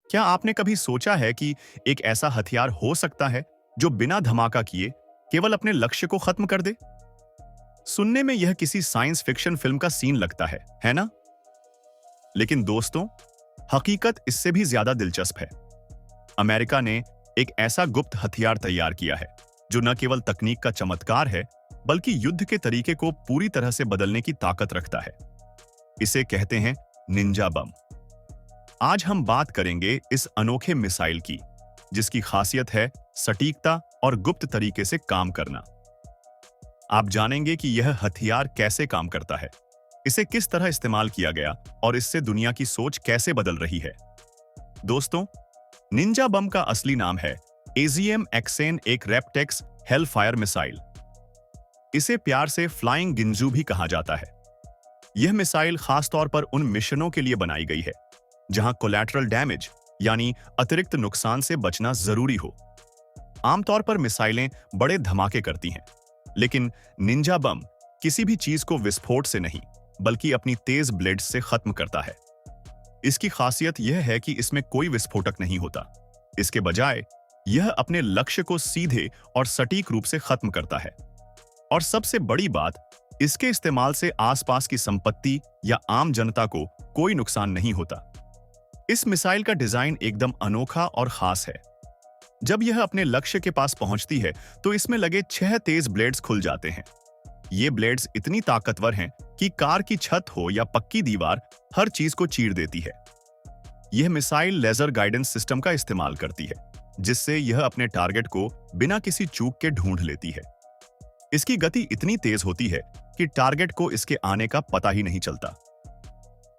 क्या आपने कभी सोचा है कि एक ऐसा हथियार हो सकता है जो बिना धमाका किए केवल अपने लक्ष्य को खत्म कर दे? सुनने में यह किसी साइंस फिक्शन फिल्म का सीन लगता है ना? लेकिन दोस्तों, हकीकत इससे भी ज्यादा दिलचस्प है। अमेरिका ने एक ऐसा गुप्त हथियार तैयार किया है जो न केवल तकनीक का चमत्कार है, बल्कि युद्ध के तरीके को पूरी तरह से बदलने की ताकत रखता है। इसे कहते हैं निंजा बम। आज हम बात करेंगे इस अनोखे मिसाइल की, जिसकी खासियत है सटीकता और गुप्त तरीके से काम करना। आप जानेंगे कि यह हथियार कैसे काम करता है, इसे किस तरह इस्तेमाल किया गया और इससे दुनिया की सोच कैसे बदल रही है। दोस्तों, निंजा बम का असली नाम है एजीएम एक्सेन एक रेपटेक्स हेलफायर मिसाइल। इसे प्यार से फ्लाइंग गिंजू भी कहा जाता है। यह मिसाइल खासतौर पर उन मिशनों के लिए बनाई गई है जहां कोलैटरल डैमेज यानी अतिरिक्त नुकसान से बचना जरूरी हो। आमतौर पर मिसाइलें बड़े धमाके करती हैं, लेकिन निंजा बम किसी भी चीज को विस्फोट से नहीं, बल्कि अपनी तेज ब्लेड्स से खत्म करता है। इसकी खासियत यह है कि इसमें कोई विस्फोटक नहीं होता। इसके बजाय यह अपने लक्ष्य को सीधे और सटीक रूप से खत्म करता है। और सबसे बड़ी बात, इसके इस्तेमाल से आसपास की संपत्ति या आम जनता को कोई नुकसान नहीं होता। इस मिसाइल का डिजाइन एकदम अनोखा और खास है। जब यह अपने लक्ष्य के पास पहुंचती है तो इसमें लगे 6 तेज ब्लेड्स खुल जाते हैं। ये ब्लेड्स इतनी ताकतवर हैं कि कार की छत हो या पक्की दीवार, हर चीज को चीर देती है। यह मिसाइल लेजर गाइडेंस सिस्टम का इस्तेमाल करती है, जिससे यह अपने टारगेट को बिना किसी चूक के ढूंढ लेती है। इसकी गति इतनी तेज होती है कि टारगेट को इसके आने का पता ही नहीं चलता।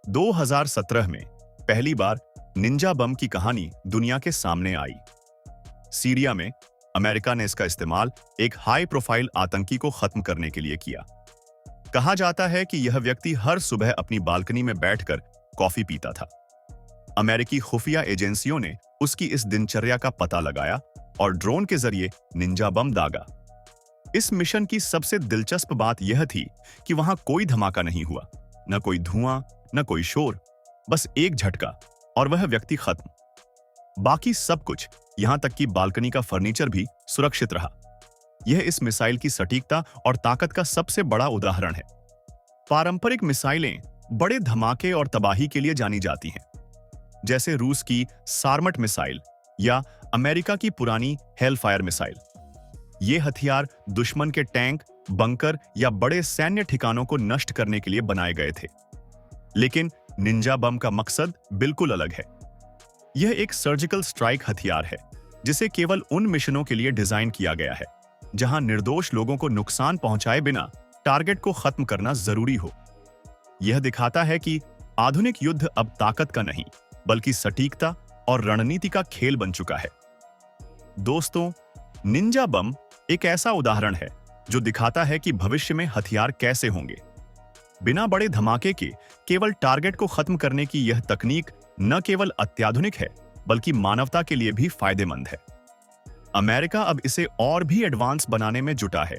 2017 में पहली बार निंजा बम की कहानी दुनिया के सामने आई। सीरिया में अमेरिका ने इसका इस्तेमाल एक हाई प्रोफाइल आतंकी को खत्म करने के लिए किया। कहा जाता है कि यह व्यक्ति हर सुबह अपनी बालकनी में बैठकर कॉफी पीता था। अमेरिकी खुफिया एजेंसियों ने उसकी इस दिनचर्या का पता लगाया और ड्रोन के जरिए निंजा बम दागा। इस मिशन की सबसे दिलचस्प बात यह थी कि वहां कोई धमाका नहीं हुआ, न कोई धुआं, न कोई शोर, बस एक झटका और वह व्यक्ति खत्म। बाकी सब कुछ, यहां तक कि बालकनी का फर्नीचर भी सुरक्षित रहा। यह इस मिसाइल की सटीकता और ताकत का सबसे बड़ा उदाहरण है। पारंपरिक मिसाइलें बड़े धमाके और तबाही के लिए जानी जाती हैं, जैसे रूस की सारमट मिसाइल या अमेरिका की पुरानी हेलफायर मिसाइल। ये हथियार दुश्मन के टैंक, बंकर या बड़े सैन्य ठिकानों को नष्ट करने के लिए बनाए गए थे। लेकिन निंजा बम का मकसद बिल्कुल अलग है। यह एक सर्जिकल स्ट्राइक हथियार है, जिसे केवल उन मिशनों के लिए डिजाइन किया गया है जहां निर्दोष लोगों को नुकसान पहुंचाए बिना टारगेट को खत्म करना जरूरी हो। यह दिखाता है कि आधुनिक युद्ध अब ताकत का नहीं, बल्कि सटीकता और रणनीति का खेल बन चुका है। दोस्तों, निंजा बम एक ऐसा उदाहरण है जो दिखाता है कि भविष्य में हथियार कैसे होंगे। बिना बड़े धमाके के केवल टारगेट को खत्म करने की यह तकनीक न केवल अत्याधुनिक है, बल्कि मानवता के लिए भी फायदेमंद है। अमेरिका अब इसे और भी एडवांस बनाने में जुटा है।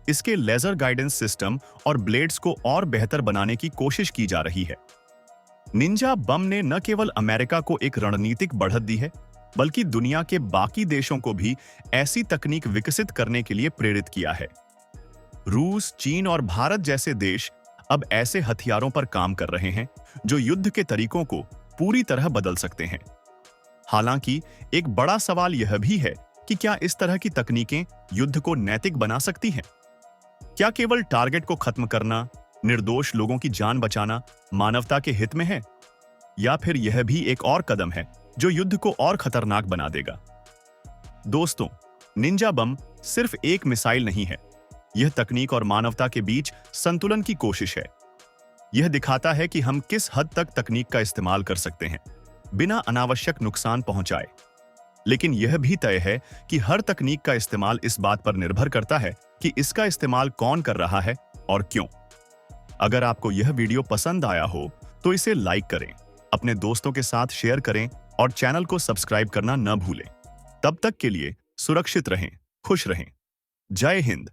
इसके लेजर गाइडेंस सिस्टम और ब्लेड्स को और बेहतर बनाने की कोशिश की जा रही है। निंजा बम ने न केवल अमेरिका को एक रणनीतिक बढ़त दी है, बल्कि दुनिया के बाकी देशों को भी ऐसी तकनीक विकसित करने के लिए प्रेरित किया है। रूस, चीन और भारत जैसे देश अब ऐसे हथियारों पर काम कर रहे हैं जो युद्ध के तरीकों को पूरी तरह बदल सकते हैं। हालांकि एक बड़ा सवाल यह भी है कि क्या इस तरह की तकनीकें युद्ध को नैतिक बना सकती हैं? क्या केवल टारगेट को खत्म करना, निर्दोष लोगों की जान बचाना मानवता के हित में है? या फिर यह भी एक और कदम है जो युद्ध को और खतरनाक बना देगा? दोस्तों, निंजा बम सिर्फ एक मिसाइल नहीं है। यह तकनीक और मानवता के बीच संतुलन की कोशिश है। यह दिखाता है कि हम किस हद तक तकनीक का इस्तेमाल कर सकते हैं बिना अनावश्यक नुकसान पहुंचाए। लेकिन यह भी तय है कि हर तकनीक का इस्तेमाल इस बात पर निर्भर करता है कि इसका इस्तेमाल कौन कर रहा है और क्यों। अगर आपको यह वीडियो पसंद आया हो तो इसे लाइक करें, अपने दोस्तों के साथ शेयर करें और चैनल को सब्सक्राइब करना न भूलें। तब तक के लिए सुरक्षित रहें, खुश रहें। जय हिंद।